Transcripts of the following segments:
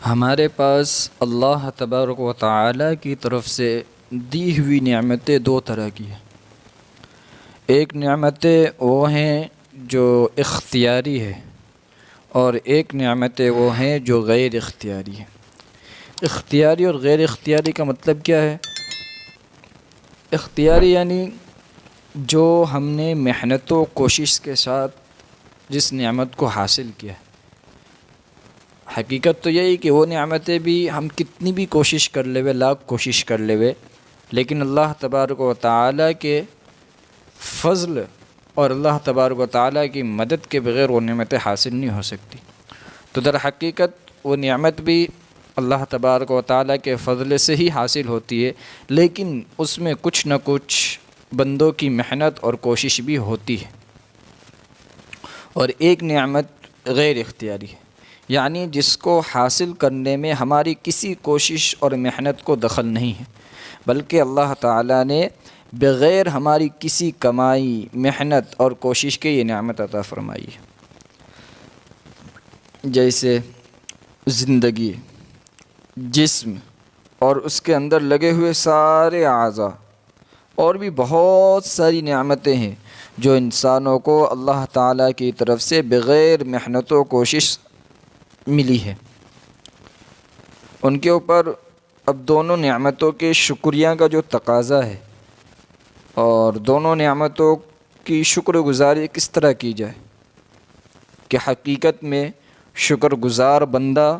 ہمارے پاس اللہ تبارک و تعالی کی طرف سے دی ہوئی نعمتیں دو طرح کی ہیں۔ ایک نعمتیں وہ ہیں جو اختیاری ہے اور ایک نعمتیں وہ ہیں جو غیر اختیاری ہیں۔ اختیاری اور غیر اختیاری کا مطلب کیا ہے؟ اختیاری یعنی جو ہم نے محنت و کوشش کے ساتھ جس نعمت کو حاصل کیا ہے۔ حقیقت تو یہی کہ وہ نعمتیں بھی ہم کتنی بھی کوشش کر لے لاکھ کوشش کر لے لیکن اللہ تبارک و تعالیٰ کے فضل اور اللہ تبارک و تعالیٰ کی مدد کے بغیر وہ نعمتیں حاصل نہیں ہو سکتی۔ تو در حقیقت وہ نعمت بھی اللہ تبارک و تعالیٰ کے فضل سے ہی حاصل ہوتی ہے، لیکن اس میں کچھ نہ کچھ بندوں کی محنت اور کوشش بھی ہوتی ہے۔ اور ایک نعمت غیر اختیاری ہے، یعنی جس کو حاصل کرنے میں ہماری کسی کوشش اور محنت کو دخل نہیں ہے، بلکہ اللہ تعالیٰ نے بغیر ہماری کسی کمائی، محنت اور کوشش کے یہ نعمت عطا فرمائی ہے۔ جیسے زندگی، جسم اور اس کے اندر لگے ہوئے سارے اعضاء، اور بھی بہت ساری نعمتیں ہیں جو انسانوں کو اللہ تعالیٰ کی طرف سے بغیر محنت و کوشش ملی ہے۔ ان کے اوپر اب دونوں نعمتوں کے شکریہ کا جو تقاضا ہے اور دونوں نعمتوں کی شکر گزاری کس طرح کی جائے کہ حقیقت میں شکر گزار بندہ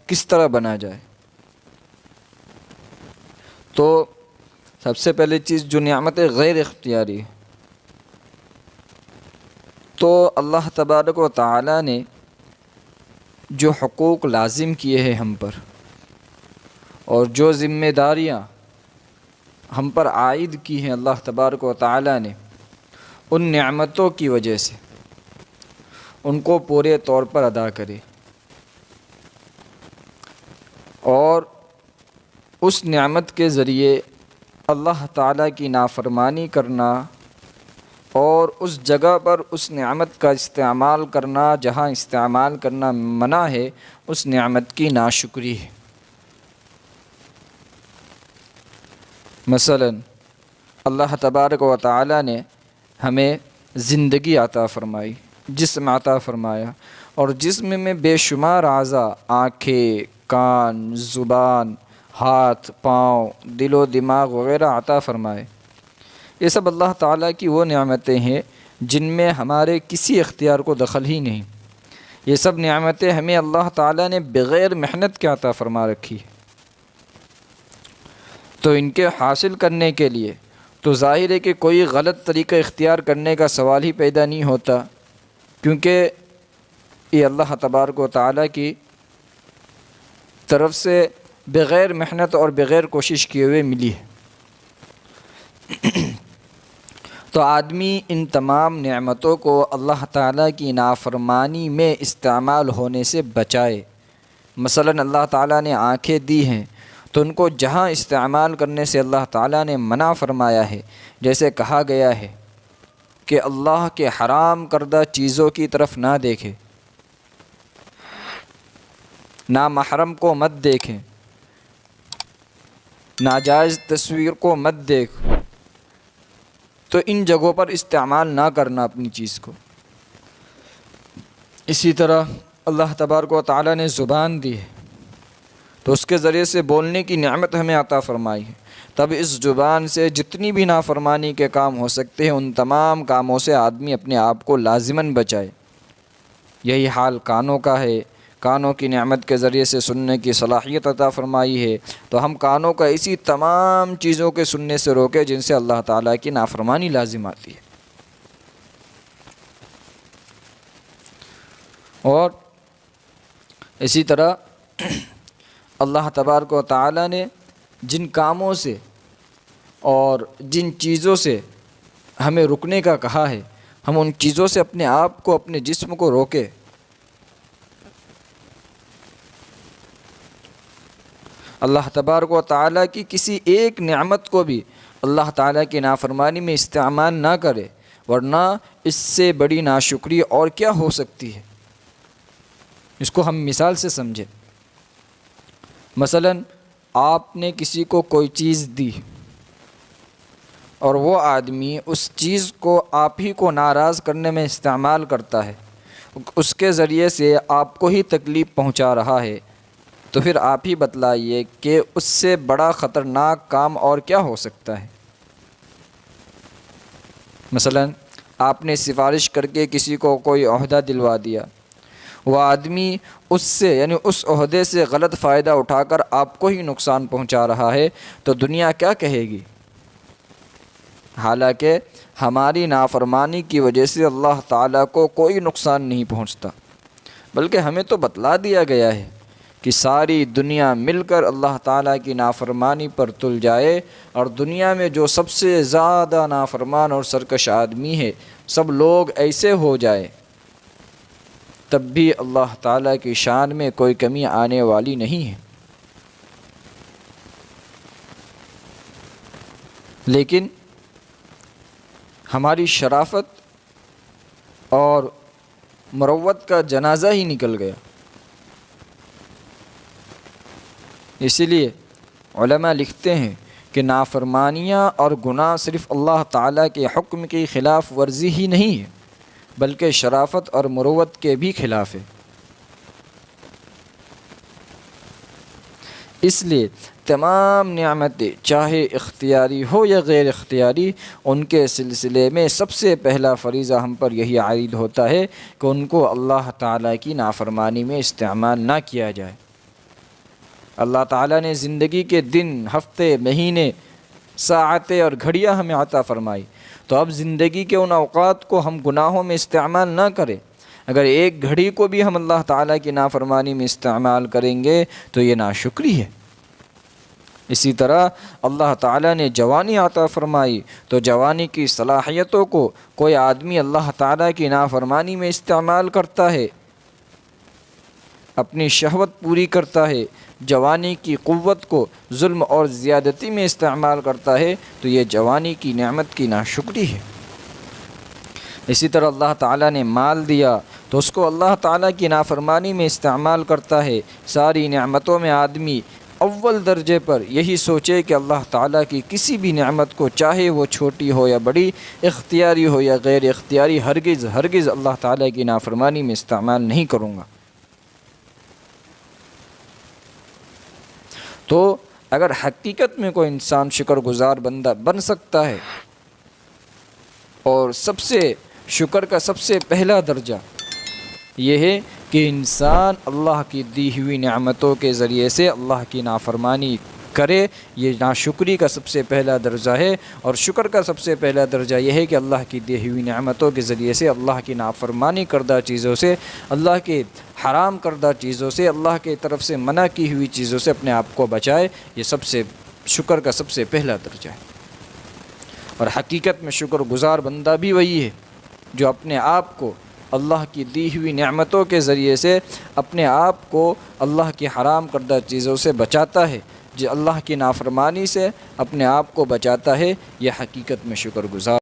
کس طرح بنا جائے، تو سب سے پہلے چیز جو نعمت غیر اختیاری ہے، تو اللہ تبارک و تعالیٰ نے جو حقوق لازم کیے ہیں ہم پر اور جو ذمہ داریاں ہم پر عائد کی ہیں اللہ تبارک و تعالیٰ نے، ان نعمتوں کی وجہ سے ان کو پورے طور پر ادا کرے اور اس نعمت کے ذریعے اللہ تعالیٰ کی نافرمانی کرنا اور اس جگہ پر اس نعمت کا استعمال کرنا جہاں استعمال کرنا منع ہے، اس نعمت کی ناشکری ہے۔ مثلا اللہ تبارک و تعالیٰ نے ہمیں زندگی عطا فرمائی، جسم عطا فرمایا، اور جسم میں بے شمار اعضاء، آنکھیں، کان، زبان، ہاتھ، پاؤں، دل و دماغ وغیرہ عطا فرمائے۔ یہ سب اللہ تعالیٰ کی وہ نعمتیں ہیں جن میں ہمارے کسی اختیار کو دخل ہی نہیں۔ یہ سب نعمتیں ہمیں اللہ تعالیٰ نے بغیر محنت کے عطا فرما رکھی ہے۔ تو ان کے حاصل کرنے کے لیے تو ظاہر ہے کہ کوئی غلط طریقہ اختیار کرنے کا سوال ہی پیدا نہیں ہوتا، کیونکہ یہ اللہ تبارک و تعالیٰ کی طرف سے بغیر محنت اور بغیر کوشش کیے ہوئے ملی ہے۔ تو آدمی ان تمام نعمتوں کو اللہ تعالیٰ کی نافرمانی میں استعمال ہونے سے بچائے۔ مثلا اللہ تعالیٰ نے آنکھیں دی ہیں تو ان کو جہاں استعمال کرنے سے اللہ تعالیٰ نے منع فرمایا ہے، جیسے کہا گیا ہے کہ اللہ کے حرام کردہ چیزوں کی طرف نہ دیکھے، نامحرم کو مت دیکھیں، ناجائز تصویر کو مت دیکھ، تو ان جگہوں پر استعمال نہ کرنا اپنی چیز کو۔ اسی طرح اللہ تبارک و تعالیٰ نے زبان دی ہے تو اس کے ذریعے سے بولنے کی نعمت ہمیں عطا فرمائی ہے، تب اس زبان سے جتنی بھی نافرمانی کے کام ہو سکتے ہیں ان تمام کاموں سے آدمی اپنے آپ کو لازماً بچائے۔ یہی حال کانوں کا ہے، کانوں کی نعمت کے ذریعے سے سننے کی صلاحیت عطا فرمائی ہے، تو ہم کانوں کا اسی تمام چیزوں کے سننے سے روکے جن سے اللہ تعالیٰ کی نافرمانی لازم آتی ہے۔ اور اسی طرح اللہ تبارک و تعالیٰ نے جن کاموں سے اور جن چیزوں سے ہمیں رکنے کا کہا ہے، ہم ان چیزوں سے اپنے آپ کو، اپنے جسم کو روکے۔ اللہ تبارک و تعالیٰ کی کسی ایک نعمت کو بھی اللہ تعالیٰ کی نافرمانی میں استعمال نہ کرے، ورنہ اس سے بڑی ناشکری اور کیا ہو سکتی ہے۔ اس کو ہم مثال سے سمجھیں۔ مثلاً آپ نے کسی کو کوئی چیز دی اور وہ آدمی اس چیز کو آپ ہی کو ناراض کرنے میں استعمال کرتا ہے، اس کے ذریعے سے آپ کو ہی تکلیف پہنچا رہا ہے، تو پھر آپ ہی بتلائیے کہ اس سے بڑا خطرناک کام اور کیا ہو سکتا ہے۔ مثلاً آپ نے سفارش کر کے کسی کو کوئی عہدہ دلوا دیا، وہ آدمی اس سے یعنی اس عہدے سے غلط فائدہ اٹھا کر آپ کو ہی نقصان پہنچا رہا ہے، تو دنیا کیا کہے گی؟ حالانکہ ہماری نافرمانی کی وجہ سے اللہ تعالیٰ کو کوئی نقصان نہیں پہنچتا، بلکہ ہمیں تو بتلا دیا گیا ہے کہ ساری دنیا مل کر اللہ تعالیٰ کی نافرمانی پر تل جائے، اور دنیا میں جو سب سے زیادہ نافرمان اور سرکش آدمی ہے سب لوگ ایسے ہو جائے، تب بھی اللہ تعالیٰ کی شان میں کوئی کمی آنے والی نہیں ہے۔ لیکن ہماری شرافت اور مروت کا جنازہ ہی نکل گیا۔ اسی لیے علماء لکھتے ہیں کہ نافرمانیاں اور گناہ صرف اللہ تعالیٰ کے حکم کی خلاف ورزی ہی نہیں ہے، بلکہ شرافت اور مروت کے بھی خلاف ہے۔ اس لیے تمام نعمتیں چاہے اختیاری ہو یا غیر اختیاری، ان کے سلسلے میں سب سے پہلا فریضہ ہم پر یہی عائد ہوتا ہے کہ ان کو اللہ تعالیٰ کی نافرمانی میں استعمال نہ کیا جائے۔ اللہ تعالیٰ نے زندگی کے دن، ہفتے، مہینے، ساعتیں اور گھڑیاں ہمیں عطا فرمائی، تو اب زندگی کے ان اوقات کو ہم گناہوں میں استعمال نہ کریں۔ اگر ایک گھڑی کو بھی ہم اللہ تعالیٰ کی نافرمانی میں استعمال کریں گے تو یہ ناشکری ہے۔ اسی طرح اللہ تعالیٰ نے جوانی عطا فرمائی، تو جوانی کی صلاحیتوں کو کوئی آدمی اللہ تعالیٰ کی نافرمانی میں استعمال کرتا ہے، اپنی شہوت پوری کرتا ہے، جوانی کی قوت کو ظلم اور زیادتی میں استعمال کرتا ہے، تو یہ جوانی کی نعمت کی ناشکری ہے۔ اسی طرح اللہ تعالیٰ نے مال دیا تو اس کو اللہ تعالیٰ کی نافرمانی میں استعمال کرتا ہے۔ ساری نعمتوں میں آدمی اول درجے پر یہی سوچے کہ اللہ تعالیٰ کی کسی بھی نعمت کو، چاہے وہ چھوٹی ہو یا بڑی، اختیاری ہو یا غیر اختیاری، ہرگز ہرگز اللہ تعالیٰ کی نافرمانی میں استعمال نہیں کروں گا۔ تو اگر حقیقت میں کوئی انسان شکر گزار بندہ بن سکتا ہے، اور سب سے شکر کا سب سے پہلا درجہ یہ ہے کہ انسان اللہ کی دی ہوئی نعمتوں کے ذریعے سے اللہ کی نافرمانی کرے، یہ ناشکری کا سب سے پہلا درجہ ہے۔ اور شکر کا سب سے پہلا درجہ یہ ہے کہ اللہ کی دی ہوئی نعمتوں کے ذریعے سے اللہ کی نافرمانی کردہ چیزوں سے، اللہ کے حرام کردہ چیزوں سے، اللہ کی طرف سے منع کی ہوئی چیزوں سے اپنے آپ کو بچائے۔ یہ سب سے شکر کا سب سے پہلا درجہ ہے۔ اور حقیقت میں شکر گزار بندہ بھی وہی ہے جو اپنے آپ کو اللہ کی دی ہوئی نعمتوں کے ذریعے سے اپنے آپ کو اللہ کی حرام کردہ چیزوں سے بچاتا ہے، جو اللہ کی نافرمانی سے اپنے آپ کو بچاتا ہے، یہ حقیقت میں شکر گزار